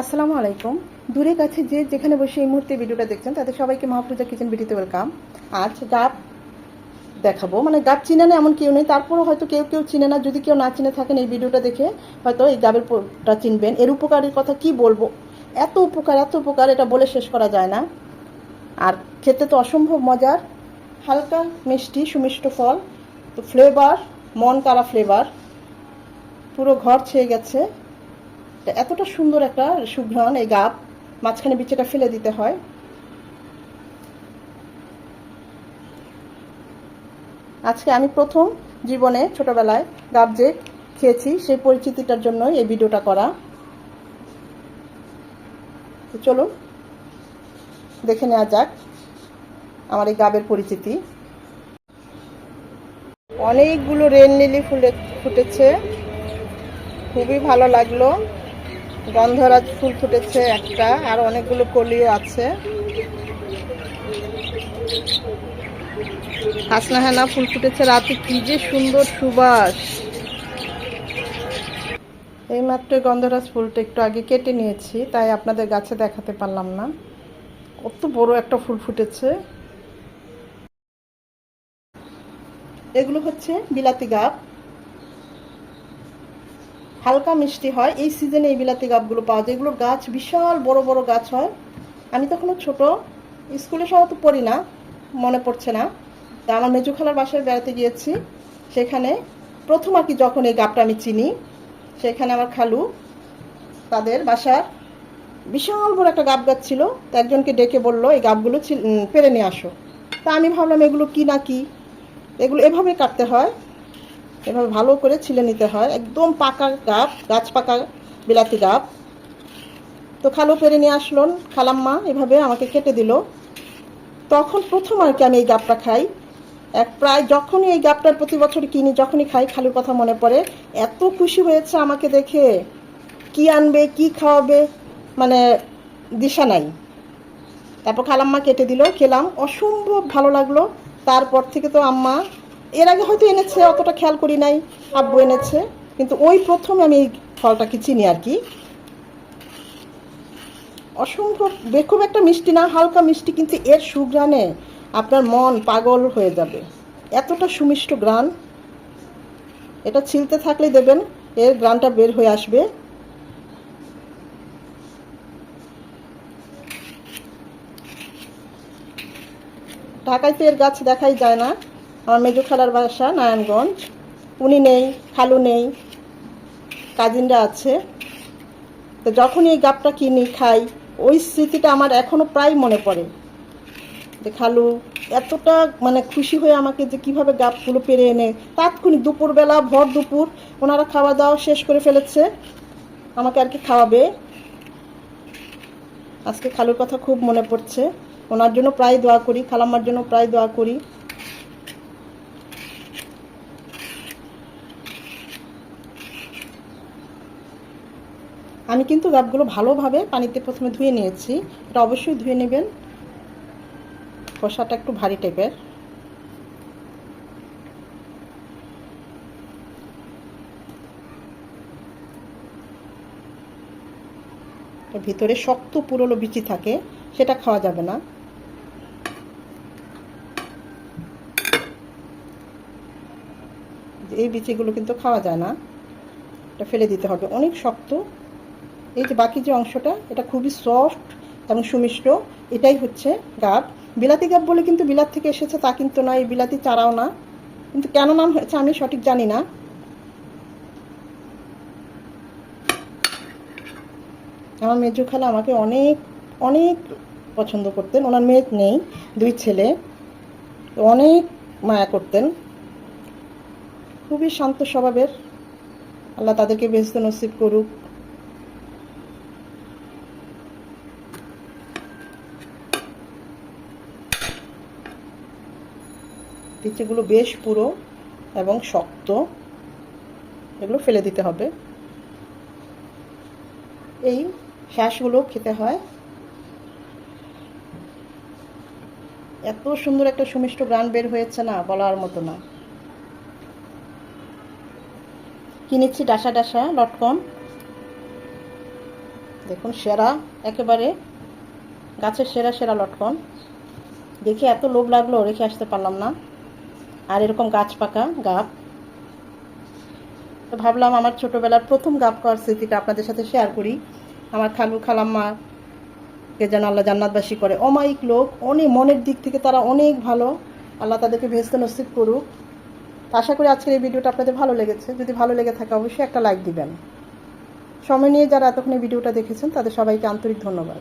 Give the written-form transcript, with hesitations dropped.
আসসালামু আলাইকুম। দূরে কাছে যে যেখানে বসে এই মুহূর্তে ভিডিওটা দেখছেন তাদের সবাইকে মাহফুজা কিচেন ভিডিওতে ওয়েলকাম। আজ গাব দেখাবো, মানে গাব চিনে না এমন কেউ নেই, তারপরও হয়তো কেউ কেউ চিনে না। যদি কেউ না চিনে থাকেন এই ভিডিওটা দেখে হয়তো এই গাবেরটা চিনবেন। এর উপকারের কথা কি বলবো, এত উপকার এত উপকার, এটা বলে শেষ করা যায় না। আর খেতে তো অসম্ভব মজার, হালকা মিষ্টি সুমিষ্ট ফল, তো ফ্লেভার মন কাড়া ফ্লেভার, পুরো ঘর ছেয়ে গেছে। এতটা সুন্দর একটা সুঘ্রাণ এই গাব, মাঝখানে বিচিটা ফেলে দিতে হয়। আজকে আমি প্রথম জীবনে ছোটবেলায় গাব যে খেয়েছি সেই পরিচিতিটার জন্যই এই ভিডিওটা করা। তো চলুন দেখে নেওয়া যাক আমার এই গাবের পরিচিতি। অনেকগুলো রেল লিলি ফুটেছে, খুবই ভালো লাগলো। গন্ধরাজ ফুল ফুটেছে একটা, আর অনেকগুলো কলিও আছে। হাসনাহানা ফুল ফুটেছে, রাতে কি যে সুন্দর সুবাস। এইমাত্র গন্ধরাজ ফুলটা একটু আগে কেটে নিয়েছি, তাই আপনাদের গাছে দেখাতে পারলাম না। কত বড় একটা ফুল ফুটেছে। এগুলো হচ্ছে বিলাতি গাব, হালকা মিষ্টি হয়। এই সিজনে এই বিলাতি গাবগুলো পাওয়া যায়। এগুলোর গাছ বিশাল বড় বড় গাছ হয়। আমি তখনও ছোট, স্কুলে সহ তো পড়ি না, মনে পড়ছে না। তা আমার মেজু খালার বাসায় বেড়াতে গিয়েছি, সেখানে প্রথম আর কি যখন এই গাবটা আমি চিনি, সেখানে আমার খালু তাদের বাসার বিশাল বড় একটা গাব গাছ ছিল। তো একজনকে ডেকে বললো এই গাবগুলো পেরে নিয়ে আসো। তা আমি ভাবলাম এগুলো কি না কি, এগুলো এভাবে কাটতে হয়, এভাবে ভালো করে ছিলে নিতে হয়। একদম পাকা গাব, গাছ পাকা বিলাতি গাব। তো খালু পেরে নিয়ে আসলেন, খালাম্মা এভাবে আমাকে কেটে দিল। তখন প্রথম আর কি আমি এই গাবটা খাই। প্রায় যখনই এই গাবটার প্রতি বছর কিনি, যখনই খাই খালুর কথা মনে পড়ে। এত খুশি হয়েছে আমাকে দেখে, কি আনবে কি খাওয়াবে মানে দিশা নাই। তারপর খালাম্মা কেটে দিল, খেলাম, অসম্ভব ভালো লাগলো। তারপর থেকে তো আম্মা, এর আগে হয়তো এনেছে, অতটা খেয়াল করি নাই, আব্বু এনেছে, কিন্তু ওই প্রথম আমি এই ফলটাকে চিনি আর কি। অসম্ভব, খুব একটা মিষ্টি না, হালকা মিষ্টি, কিন্তু এর সুঘ্রাণে আপনার মন পাগল হয়ে যাবে। এতটা সুমিষ্ট ঘ্রাণ, এটা ছিলতে থাকলেই দেবেন এর ঘ্রাণটা বের হয়ে আসবে। ঢাকায় তো এর গাছ দেখাই যায় না। আমার মেজো খালার বাসা নারায়ণগঞ্জ, উনি নেই, খালু নেই, কাজিনরা আছে। তো যখনই এই গাবটা কিনি খাই, ওই স্মৃতিটা আমার এখনো প্রায় মনে পড়ে, যে খালু এতটা মানে খুশি হয়ে আমাকে যে কিভাবে গাবগুলো পেরে এনে তাৎক্ষণিক দুপুরবেলা ভর দুপুর ওনারা খাওয়া দাওয়া শেষ করে ফেলেছে, আমাকে আর কি খাওয়াবে। আজকে খালুর কথা খুব মনে পড়ছে, ওনার জন্য প্রায় দোয়া করি, খালাম্মার জন্য প্রায় দোয়া করি। আমি কিন্তু গাবগুলো ভালোভাবে পানিতে প্রথমে ধুয়ে নিয়েছি, এটা অবশ্যই ধুয়ে নেবেন, খোসাটা একটু ভারী টাইপের। ভিতরে শক্ত পুরনো বিচি থাকে, সেটা খাওয়া যাবে না। এই বিচিগুলো কিন্তু খাওয়া যায় না, এটা ফেলে দিতে হবে, অনেক শক্ত। এই যে বাকি যে অংশটা, এটা খুবই সফট এবং সুমিষ্ট, এটাই হচ্ছে গাব। বিলাতি গাব বলে কিন্তু বিলাত থেকে এসেছে তা কিন্তু না, এই বিলাতি চারাও না, কিন্তু কেন নাম হয়েছে আমি সঠিক জানি না। আমার মেজো খালা আমাকে অনেক অনেক পছন্দ করতেন, ওনার মেয়ে নেই, দুই ছেলে, অনেক মায়া করতেন, খুবই শান্ত স্বভাবের। আল্লাহ তাদেরকে বেহেশত নসিব করুক। বিচিগুলো বেশ পুরো এবং শক্ত, এগুলো ফেলে দিতে হবে। এই শ্বাসগুলো খেতে হয়। এত সুন্দর একটা সুমিষ্ট গান বের হয়েছে না, বলার মতো না। কিনেছি ডাসা ডাসা লটকন, দেখুন সেরা, একেবারে গাছের সেরা সেরা লটকন। দেখে এত লোভ লাগলো, রেখে আসতে পারলাম না। আর এরকম গাছ পাকা গাব, তো ভাবলাম আমার ছোটোবেলার প্রথম গাব খাওয়ার স্মৃতিটা আপনাদের সাথে শেয়ার করি। আমার খালু খালাম্মাকে যেন আল্লাহ জান্নাতবাসী করে। অমায়িক লোক, অনেক মনের দিক থেকে তারা অনেক ভালো, আল্লাহ তাদেরকে ভেস্তে নসিব করুক। আশা করি আজকের এই ভিডিওটা আপনাদের ভালো লেগেছে। যদি ভালো লেগে থাকে অবশ্যই একটা লাইক দিবেন। সময় নিয়ে যারা এতক্ষণ এই ভিডিওটা দেখেছেন তাদের সবাইকে আন্তরিক ধন্যবাদ।